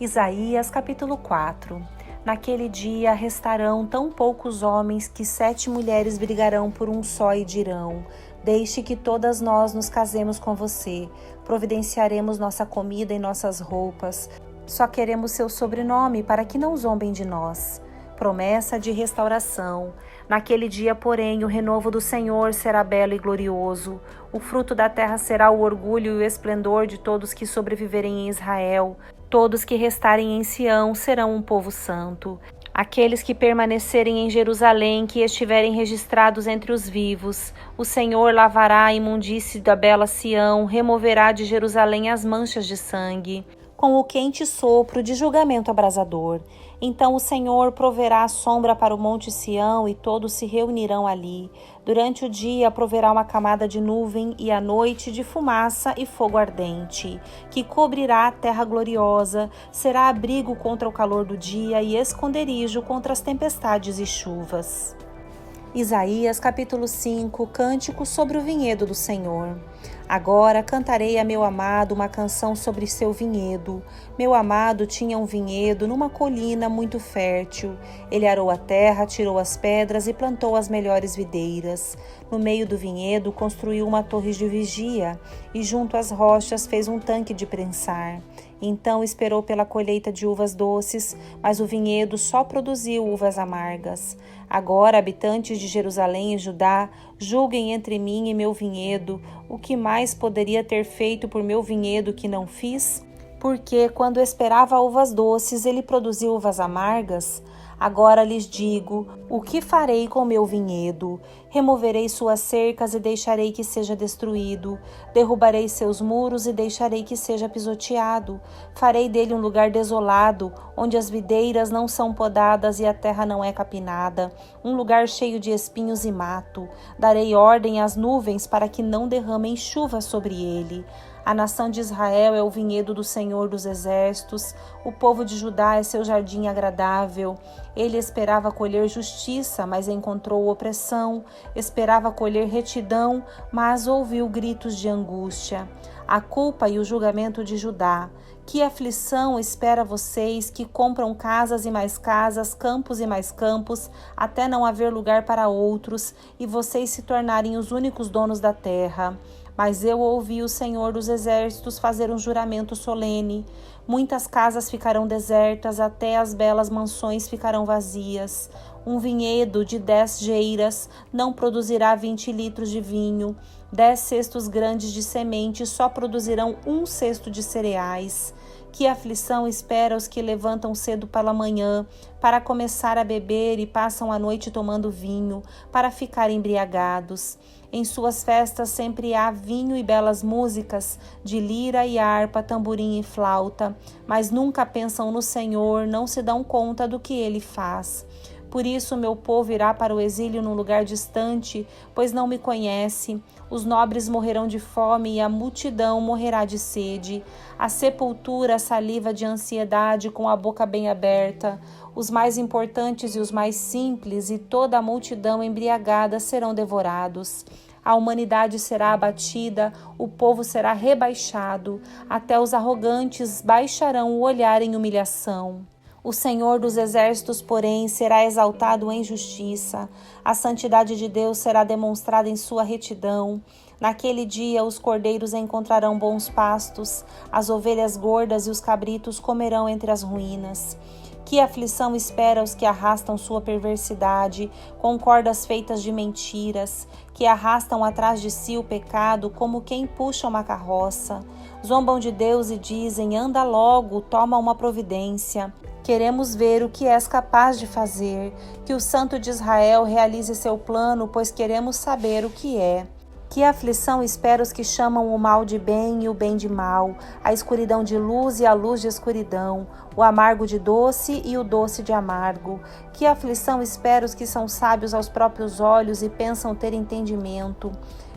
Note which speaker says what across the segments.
Speaker 1: Isaías capítulo 4. Naquele dia restarão tão poucos homens que 7 mulheres brigarão por um só e dirão: deixe que todas nós nos casemos com você, providenciaremos nossa comida e nossas roupas, só queremos seu sobrenome para que não zombem de nós. Promessa de restauração. Naquele dia, porém, o renovo do Senhor será belo e glorioso. O fruto da terra será o orgulho e o esplendor de todos que sobreviverem em Israel. Todos que restarem em Sião serão um povo santo. Aqueles que permanecerem em Jerusalém, que estiverem registrados entre os vivos. O Senhor lavará a imundície da bela Sião, removerá de Jerusalém as manchas de sangue, com o quente sopro de julgamento abrasador. Então o Senhor proverá sombra para o monte Sião e todos se reunirão ali. Durante o dia proverá uma camada de nuvem e à noite de fumaça e fogo ardente, que cobrirá a terra gloriosa, será abrigo contra o calor do dia e esconderijo contra as tempestades e chuvas. Isaías capítulo 5. Cântico sobre o vinhedo do Senhor. Agora cantarei a meu amado uma canção sobre seu vinhedo. Meu amado tinha um vinhedo numa colina muito fértil. Ele arou a terra, tirou as pedras e plantou as melhores videiras. No meio do vinhedo construiu uma torre de vigia e junto às rochas fez um tanque de prensar. Então esperou pela colheita de uvas doces, mas o vinhedo só produziu uvas amargas. Agora, habitantes de Jerusalém e Judá, julguem entre mim e meu vinhedo, o que mais poderia ter feito por meu vinhedo que não fiz? Porque, quando esperava uvas doces, ele produziu uvas amargas? Agora lhes digo, o que farei com meu vinhedo? Removerei suas cercas e deixarei que seja destruído. Derrubarei seus muros e deixarei que seja pisoteado. Farei dele um lugar desolado, onde as videiras não são podadas e a terra não é capinada. Um lugar cheio de espinhos e mato. Darei ordem às nuvens para que não derramem chuva sobre ele. A nação de Israel é o vinhedo do Senhor dos Exércitos, o povo de Judá é seu jardim agradável. Ele esperava colher justiça, mas encontrou opressão, esperava colher retidão, mas ouviu gritos de angústia. A culpa e o julgamento de Judá. Que aflição espera vocês que compram casas e mais casas, campos e mais campos, até não haver lugar para outros, e vocês se tornarem os únicos donos da terra. Mas eu ouvi o Senhor dos Exércitos fazer um juramento solene. Muitas casas ficarão desertas, até as belas mansões ficarão vazias. Um vinhedo de 10 geiras não produzirá 20 litros de vinho. 10 cestos grandes de semente só produzirão 1 cesto de cereais. Que aflição espera os que levantam cedo pela manhã, para começar a beber e passam a noite tomando vinho, para ficar embriagados. Em suas festas sempre há vinho e belas músicas, de lira e harpa, tamborim e flauta, mas nunca pensam no Senhor, não se dão conta do que Ele faz. Por isso meu povo irá para o exílio num lugar distante, pois não me conhece. Os nobres morrerão de fome e a multidão morrerá de sede. A sepultura saliva de ansiedade com a boca bem aberta. Os mais importantes e os mais simples e toda a multidão embriagada serão devorados. A humanidade será abatida, o povo será rebaixado. Até os arrogantes baixarão o olhar em humilhação. O Senhor dos Exércitos, porém, será exaltado em justiça. A santidade de Deus será demonstrada em sua retidão. Naquele dia os cordeiros encontrarão bons pastos, as ovelhas gordas e os cabritos comerão entre as ruínas. Que aflição espera os que arrastam sua perversidade, com cordas feitas de mentiras, que arrastam atrás de si o pecado como quem puxa uma carroça. Zombam de Deus e dizem: anda logo, toma uma providência. Queremos ver o que és capaz de fazer, que o Santo de Israel realize seu plano, pois queremos saber o que é. Que aflição espera os que chamam o mal de bem e o bem de mal, a escuridão de luz e a luz de escuridão, o amargo de doce e o doce de amargo. Que aflição espera os que são sábios aos próprios olhos e pensam ter entendimento.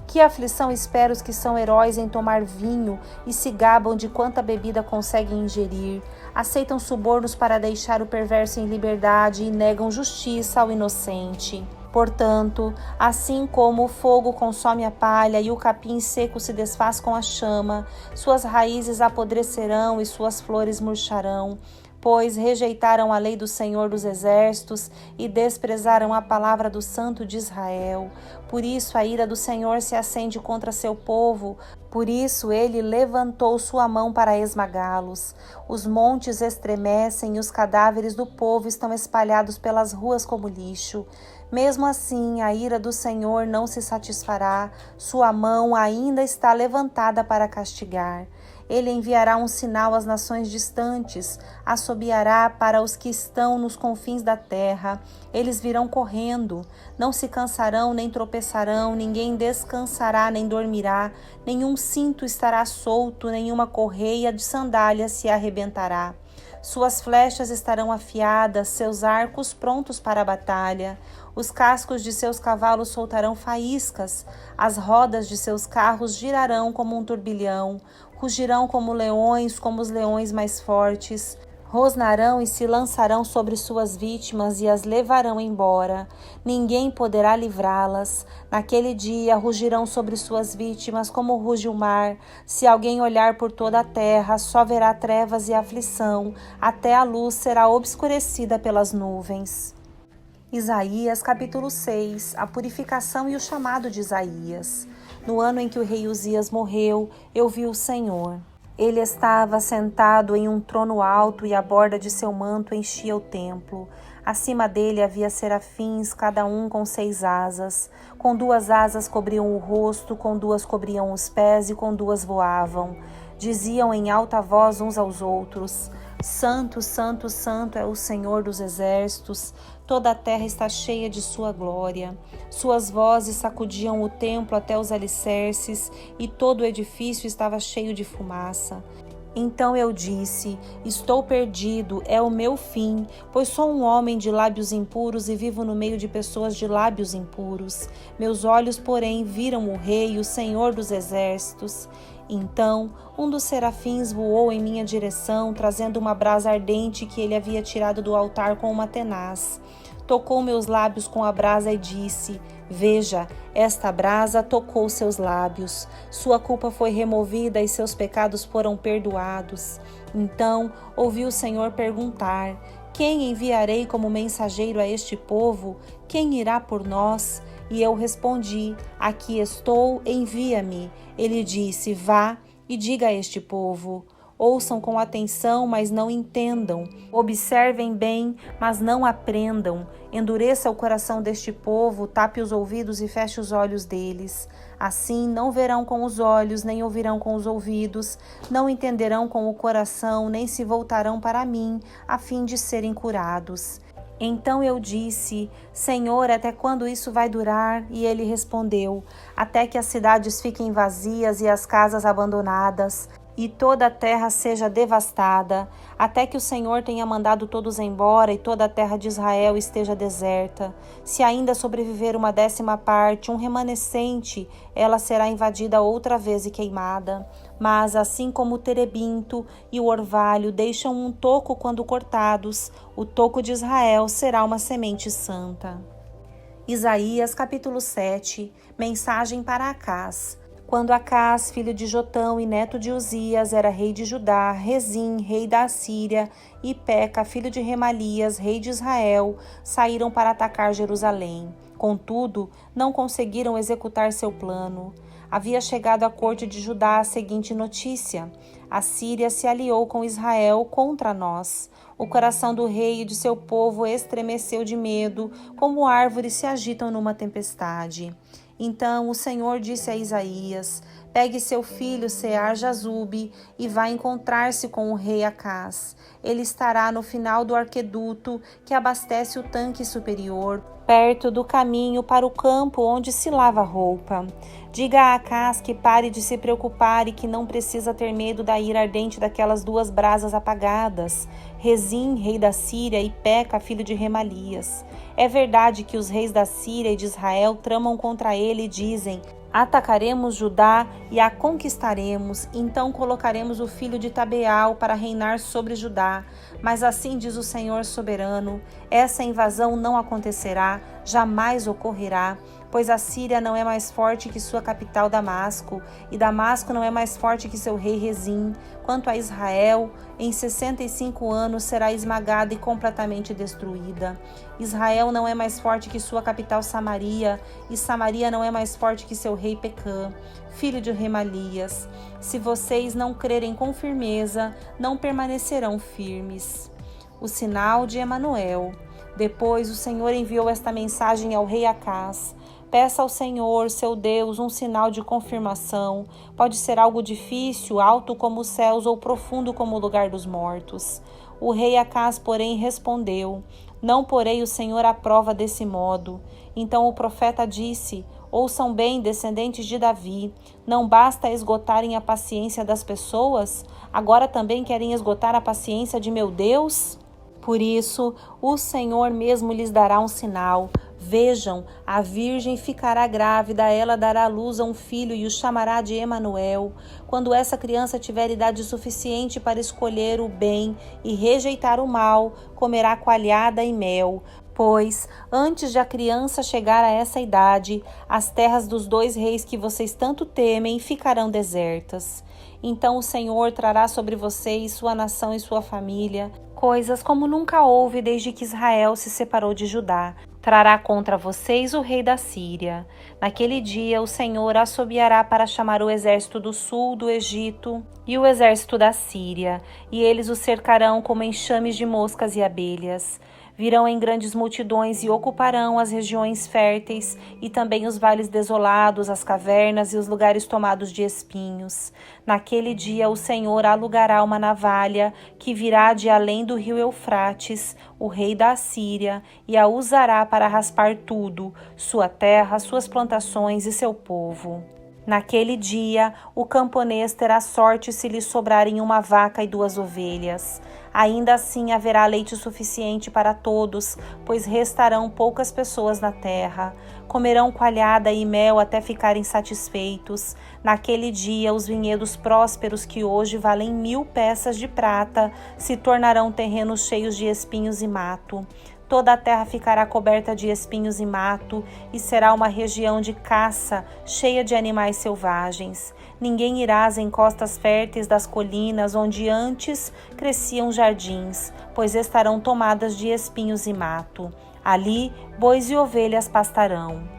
Speaker 1: Que aflição espera os que são heróis em tomar vinho e se gabam de quanta bebida conseguem ingerir. Aceitam subornos para deixar o perverso em liberdade e negam justiça ao inocente. Portanto, assim como o fogo consome a palha e o capim seco se desfaz com a chama, suas raízes apodrecerão e suas flores murcharão, pois rejeitaram a lei do Senhor dos Exércitos e desprezaram a palavra do Santo de Israel. Por isso a ira do Senhor se acende contra seu povo, por isso ele levantou sua mão para esmagá-los. Os montes estremecem e os cadáveres do povo estão espalhados pelas ruas como lixo. Mesmo assim, a ira do Senhor não se satisfará, sua mão ainda está levantada para castigar. Ele enviará um sinal às nações distantes, assobiará para os que estão nos confins da terra. Eles virão correndo, não se cansarão nem tropeçarão, ninguém descansará nem dormirá, nenhum cinto estará solto, nenhuma correia de sandália se arrebentará. Suas flechas estarão afiadas, seus arcos prontos para a batalha. Os cascos de seus cavalos soltarão faíscas, as rodas de seus carros girarão como um turbilhão, rugirão como leões, como os leões mais fortes. Rosnarão e se lançarão sobre suas vítimas e as levarão embora. Ninguém poderá livrá-las. Naquele dia rugirão sobre suas vítimas como ruge o mar. Se alguém olhar por toda a terra, só verá trevas e aflição, até a luz será obscurecida pelas nuvens. Isaías capítulo 6. A purificação e o chamado de Isaías. No ano em que o rei Uzias morreu, eu vi o Senhor. Ele estava sentado em um trono alto e a borda de seu manto enchia o templo. Acima dele havia serafins, cada um com 6 asas. Com 2 asas cobriam o rosto, com 2 cobriam os pés e com 2 voavam. Diziam em alta voz uns aos outros: Santo, Santo, Santo é o Senhor dos exércitos. Toda a terra está cheia de sua glória. Suas vozes sacudiam o templo até os alicerces, e todo o edifício estava cheio de fumaça. Então eu disse: estou perdido, é o meu fim, pois sou um homem de lábios impuros e vivo no meio de pessoas de lábios impuros. Meus olhos, porém, viram o Rei, o Senhor dos exércitos. Então um dos serafins voou em minha direção, trazendo uma brasa ardente que ele havia tirado do altar com uma tenaz. Tocou meus lábios com a brasa e disse: Veja, esta brasa tocou seus lábios. Sua culpa foi removida e seus pecados foram perdoados. Então ouvi o Senhor perguntar: Quem enviarei como mensageiro a este povo? Quem irá por nós? E eu respondi: Aqui estou, envia-me. Ele disse: Vá e diga a este povo: Ouçam com atenção, mas não entendam. Observem bem, mas não aprendam. Endureça o coração deste povo, tape os ouvidos e feche os olhos deles. Assim não verão com os olhos, nem ouvirão com os ouvidos, não entenderão com o coração, nem se voltarão para mim, a fim de serem curados. Então eu disse: Senhor, até quando isso vai durar? E ele respondeu: Até que as cidades fiquem vazias e as casas abandonadas, e toda a terra seja devastada, até que o Senhor tenha mandado todos embora e toda a terra de Israel esteja deserta. Se ainda sobreviver uma 10ª parte, um remanescente, ela será invadida outra vez e queimada. Mas assim como o terebinto e o orvalho deixam um toco quando cortados, o toco de Israel será uma semente santa. Isaías capítulo 7. Mensagem para Acás. Quando Acás, filho de Jotão e neto de Uzias, era rei de Judá, Rezim, rei da Assíria, e Peca, filho de Remalias, rei de Israel, saíram para atacar Jerusalém. Contudo, não conseguiram executar seu plano. Havia chegado à corte de Judá a seguinte notícia: a Síria se aliou com Israel contra nós. O coração do rei e de seu povo estremeceu de medo, como árvores se agitam numa tempestade. Então o Senhor disse a Isaías: Pegue seu filho Sear-Jazube e vá encontrar-se com o rei Acás. Ele estará no final do arqueduto que abastece o tanque superior, perto do caminho para o campo onde se lava a roupa. Diga a Acás que pare de se preocupar e que não precisa ter medo da ira ardente daquelas 2 brasas apagadas, Rezim, rei da Síria, e Peca, filho de Remalias. É verdade que os reis da Síria e de Israel tramam contra ele e dizem: Atacaremos Judá e a conquistaremos, então colocaremos o filho de Tabeal para reinar sobre Judá. Mas assim diz o Senhor soberano: essa invasão não acontecerá, jamais ocorrerá, pois a Síria não é mais forte que sua capital Damasco, e Damasco não é mais forte que seu rei Rezim. Quanto a Israel, em 65 anos será esmagada e completamente destruída. Israel não é mais forte que sua capital Samaria, e Samaria não é mais forte que seu rei Pecã, filho de Remalias. Se vocês não crerem com firmeza, não permanecerão firmes. O sinal de Emanuel. Depois o Senhor enviou esta mensagem ao rei Acaz: peça ao Senhor, seu Deus, um sinal de confirmação. Pode ser algo difícil, alto como os céus ou profundo como o lugar dos mortos. O rei Acaz, porém, respondeu: não porei o Senhor à prova desse modo. Então o profeta disse: ouçam bem, descendentes de Davi, não basta esgotarem a paciência das pessoas? Agora também querem esgotar a paciência de meu Deus? Por isso, o Senhor mesmo lhes dará um sinal. Vejam, a virgem ficará grávida, ela dará à luz a um filho e o chamará de Emanuel. Quando essa criança tiver idade suficiente para escolher o bem e rejeitar o mal, comerá coalhada e mel. Pois, antes de a criança chegar a essa idade, as terras dos 2 reis que vocês tanto temem ficarão desertas. Então o Senhor trará sobre vocês, sua nação e sua família, coisas como nunca houve desde que Israel se separou de Judá. Trará contra vocês o rei da Síria. Naquele dia o Senhor assobiará para chamar o exército do sul do Egito e o exército da Síria, e eles o cercarão como enxames de moscas e abelhas. Virão em grandes multidões e ocuparão as regiões férteis e também os vales desolados, as cavernas e os lugares tomados de espinhos. Naquele dia o Senhor alugará uma navalha que virá de além do rio Eufrates, o rei da Assíria, e a usará para raspar tudo, sua terra, suas plantações e seu povo. Naquele dia, o camponês terá sorte se lhe sobrarem 1 vaca e 2 ovelhas. Ainda assim haverá leite suficiente para todos, pois restarão poucas pessoas na terra. Comerão coalhada e mel até ficarem satisfeitos. Naquele dia, os vinhedos prósperos que hoje valem 1000 peças de prata se tornarão terrenos cheios de espinhos e mato. Toda a terra ficará coberta de espinhos e mato, e será uma região de caça, cheia de animais selvagens. Ninguém irá às encostas férteis das colinas, onde antes cresciam jardins, pois estarão tomadas de espinhos e mato. Ali, bois e ovelhas pastarão.